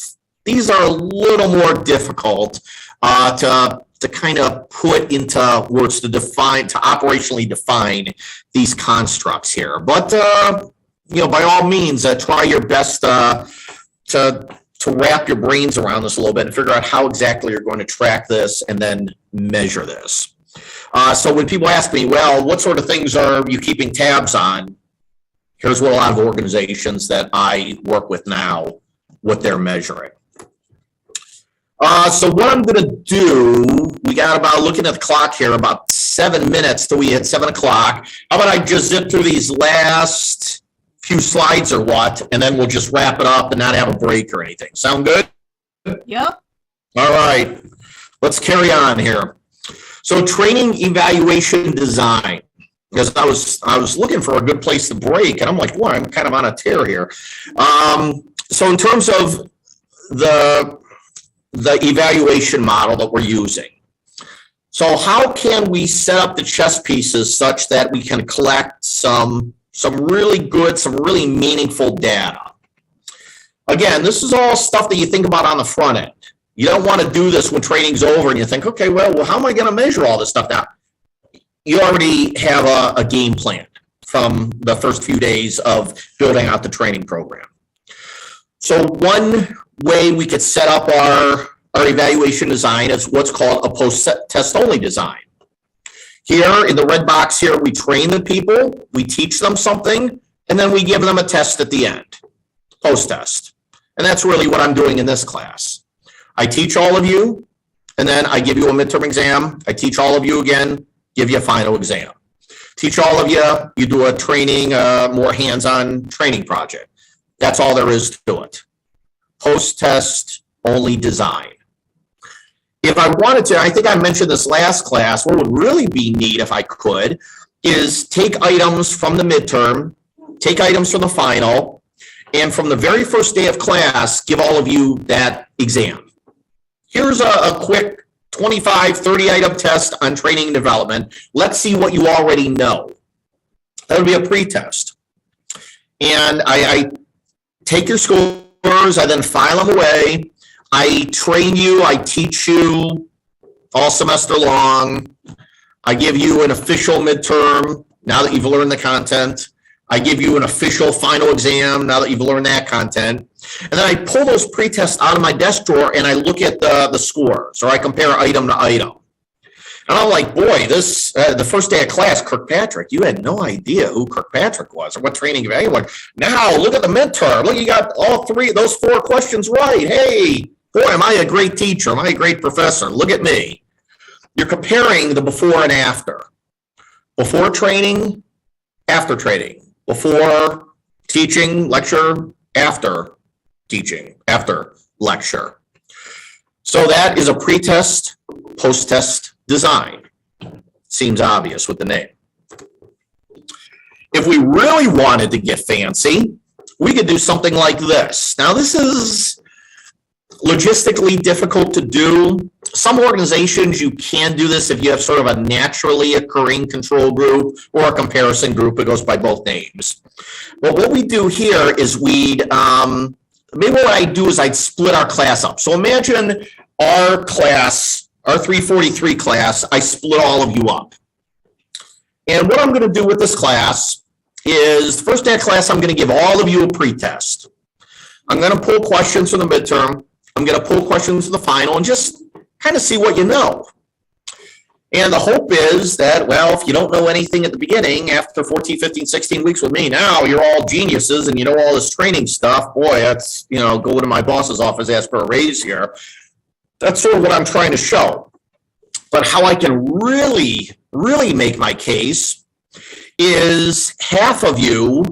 These are a little more difficult to kind of put into words, to operationally define these constructs here. But by all means, try your best to wrap your brains around this a little bit and figure out how exactly you're going to track this and then measure this. So when people ask me, well, what sort of things are you keeping tabs on? Here's what a lot of organizations that I work with now, what they're measuring. So what I'm going to do, we got about, looking at the clock here, about 7 minutes till we hit 7 o'clock. How about I just zip through these last few slides or what, and then we'll just wrap it up and not have a break or anything. Sound good? Yep. All right. Let's carry on here. So training, evaluation, design. Because I was looking for a good place to break, and I'm like, well, I'm kind of on a tear here. So in terms of the evaluation model that we're using. So how can we set up the chess pieces such that we can collect some really good, some really meaningful data? Again, this is all stuff that you think about on the front end. You don't want to do this when training's over and you think, okay, well how am I going to measure all this stuff now? you already have a game plan from the first few days of building out the training program. So one way we could set up our evaluation design is what's called a post-test only design. Here in the red box here, we train the people, we teach them something, and then we give them a test at the end, post-test. And that's really what I'm doing in this class. I teach all of you, and then I give you a midterm exam. I teach all of you again, give you a final exam. Teach all of you, you do a training, more hands-on training project. That's all there is to it. Post-test only design. If I wanted to, I think I mentioned this last class, what would really be neat if I could is take items from the midterm, take items from the final, and from the very first day of class, give all of you that exam. Here's a quick 25, 30 item test on training and development. Let's see what you already know. That would be a pre-test. And I take your scores, I then file them away. I train you, I teach you all semester long. I give you an official midterm now that you've learned the content. I give you an official final exam now that you've learned that content. And then I pull those pre-tests out of my desk drawer and I look at the scores, or I compare item to item. And I'm like, boy, this the first day of class, Kirkpatrick, you had no idea who Kirkpatrick was or what training you had. Now look at the midterm. Look, you got all three, those 4 questions right. Hey, boy, am I a great teacher? Am I a great professor? Look at me. You're comparing the before and after. Before training, after training. Before teaching, lecture, after teaching, after lecture. So that is a pre-test, post-test design. Seems obvious with the name. If we really wanted to get fancy, we could do something like this. Now, this is logistically difficult to do. Some organizations, you can do this if you have sort of a naturally occurring control group or a comparison group. It goes by both names. But what we do here is maybe what I'd do is I'd split our class up. So imagine our class, our 343 class, I split all of you up. And what I'm going to do with this class is, the first day of class, I'm going to give all of you a pretest. I'm going to pull questions from the midterm. I'm going to pull questions from the final and just kind of see what you know. And the hope is that, well, if you don't know anything at the beginning, after 14, 15, 16 weeks with me, now you're all geniuses and you know all this training stuff. Boy, that's, go to my boss's office, ask for a raise here. That's sort of what I'm trying to show. But how I can really, really make my case is half of you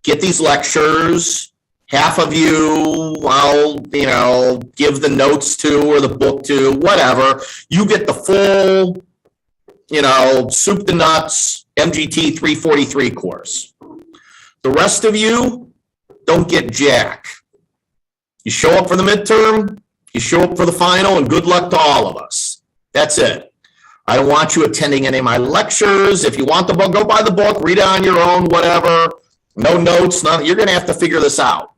get these lectures, half of you I'll, give the notes to or the book to, whatever. You get the full, soup to nuts MGT 343 course. The rest of you don't get jack. You show up for the midterm, you show up for the final, and good luck to all of us. That's it. I don't want you attending any of my lectures. If you want the book, go buy the book, read it on your own, whatever. No notes, nothing. You're going to have to figure this out.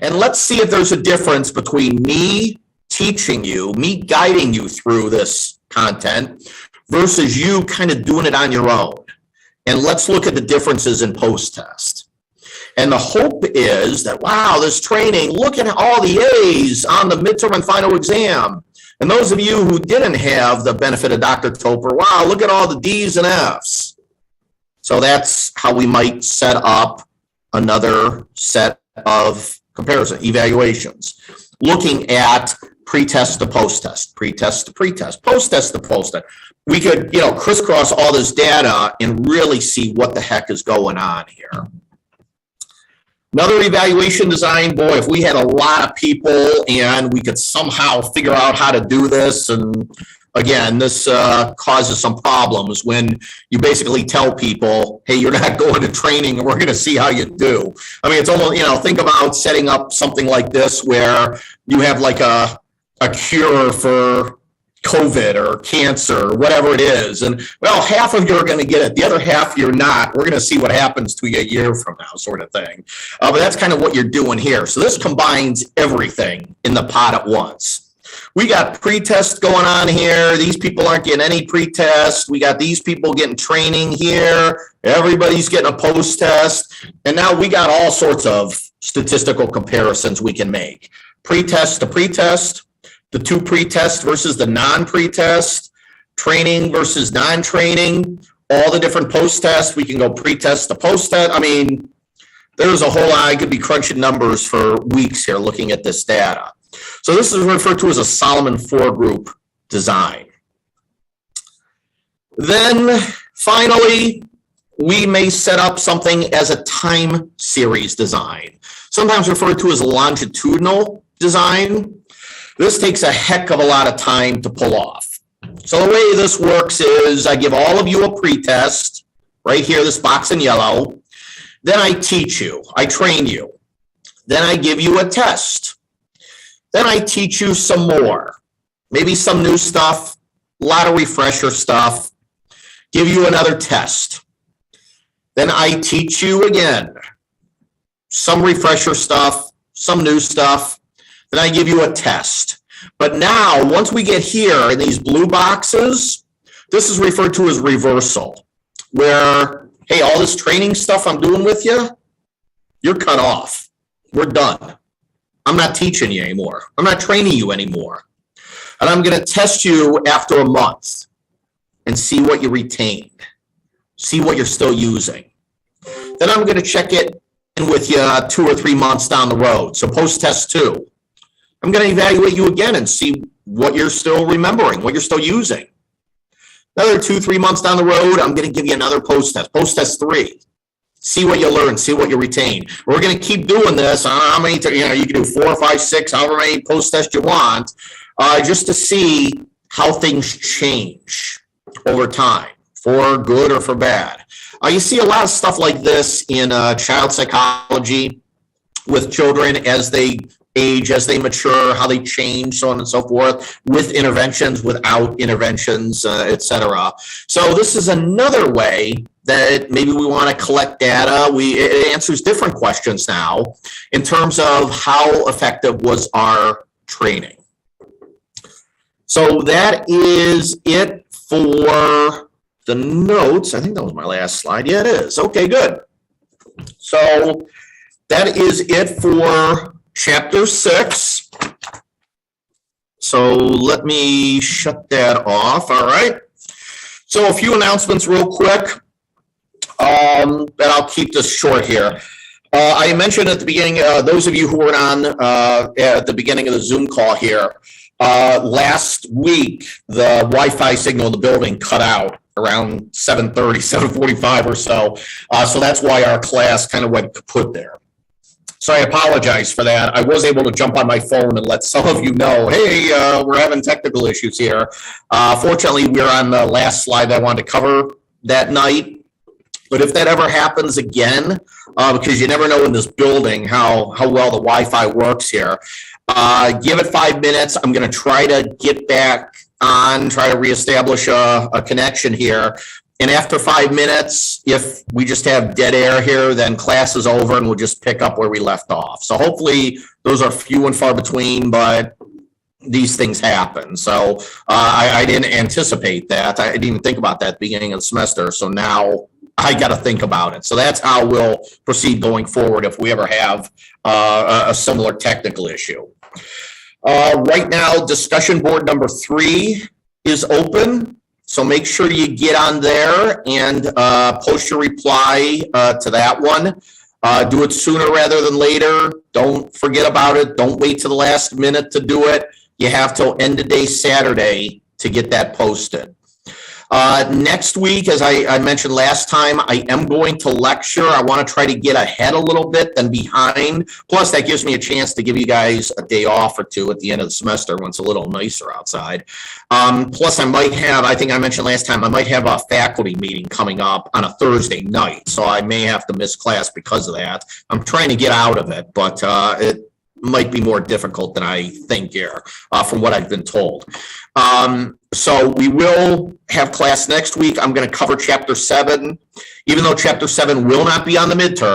And let's see if there's a difference between me teaching you, me guiding you through this content versus you kind of doing it on your own. And let's look at the differences in post-test. And the hope is that, wow, this training, look at all the A's on the midterm and final exam. And those of you who didn't have the benefit of Dr. Topper, wow, look at all the D's and F's. So that's how we might set up another set of comparison evaluations, looking at pre-test to post-test, pre-test to pre-test, post-test to post-test. We could, crisscross all this data and really see what the heck is going on here. Another evaluation design, boy, if we had a lot of people and we could somehow figure out how to do this, and again, this causes some problems when you basically tell people, hey, you're not going to training and we're going to see how you do. I mean, it's almost, think about setting up something like this where you have like a cure for COVID or cancer or whatever it is. And well, half of you are going to get it. The other half you're not. We're going to see what happens to you a year from now, sort of thing. But that's kind of what you're doing here. So this combines everything in the pot at once. We got pre-test going on here. These people aren't getting any pre-test. We got these people getting training here. Everybody's getting a post-test. And now we got all sorts of statistical comparisons we can make. Pre-test to pre-test, the two pre-test versus the non-pre-test, training versus non-training, all the different post-tests. We can go pre-test to post-test. I mean, there's a whole lot. I could be crunching numbers for weeks here looking at this data. So this is referred to as a Solomon four-group design. Then finally, we may set up something as a time series design, sometimes referred to as a longitudinal design. This takes a heck of a lot of time to pull off. So the way this works is I give all of you a pretest, right here, this box in yellow. Then I teach you, I train you. Then I give you a test. Then I teach you some more, maybe some new stuff, a lot of refresher stuff, give you another test. Then I teach you again, some refresher stuff, some new stuff. Then I give you a test. But now, once we get here in these blue boxes, this is referred to as reversal, where, hey, all this training stuff I'm doing with you, you're cut off. We're done. I'm not teaching you anymore. I'm not training you anymore. And I'm going to test you after a month and see what you retained, see what you're still using. Then I'm going to check it in with you 2 or 3 months down the road. So post-test 2. I'm going to evaluate you again and see what you're still remembering, what you're still using. Another 2, 3 months down the road, I'm going to give you another post-test 3. See what you learn, see what you retain. We're going to keep doing this. I don't know how many, you can do 4, 5, 6, however many post-tests you want, just to see how things change over time, for good or for bad. You see a lot of stuff like this in child psychology with children as they age, as they mature, how they change, so on and so forth, with interventions, without interventions, etc. So this is another way that maybe we want to collect data. It answers different questions now in terms of how effective was our training. So that is it for the notes. I think that was my last slide. Yeah, it is. Okay, good. So that is it for Chapter 6. So let me shut that off. All right. So a few announcements real quick. And I'll keep this short here. I mentioned at the beginning, those of you who were on at the beginning of the Zoom call here, last week, the Wi-Fi signal in the building cut out around 7:30, 7:45 or so. So that's why our class kind of went kaput there. So I apologize for that. I was able to jump on my phone and let some of you know, hey, we're having technical issues here. Fortunately, we're on the last slide that I wanted to cover that night. But if that ever happens again, because you never know in this building how well the Wi-Fi works here, give it 5 minutes. I'm going to try to get back on, try to reestablish a connection here. And after 5 minutes, if we just have dead air here, then class is over and we'll just pick up where we left off. So hopefully those are few and far between, but these things happen. So I didn't anticipate that. I didn't even think about that at the beginning of the semester. So now I got to think about it. So that's how we'll proceed going forward if we ever have a similar technical issue. Right now, discussion board number 3 is open. So make sure you get on there and post your reply to that one. Do it sooner rather than later. Don't forget about it. Don't wait to the last minute to do it. You have till end of day Saturday to get that posted. Next week, as I mentioned last time, I am going to lecture. I want to try to get ahead a little bit than behind. Plus, that gives me a chance to give you guys a day off or two at the end of the semester when it's a little nicer outside. Plus, I might have, I think I mentioned last time, I might have a faculty meeting coming up on a Thursday night. So I may have to miss class because of that. I'm trying to get out of it, but it might be more difficult than I think here, from what I've been told. So we will have class next week. I'm going to cover Chapter 7, even though Chapter 7 will not be on the midterm.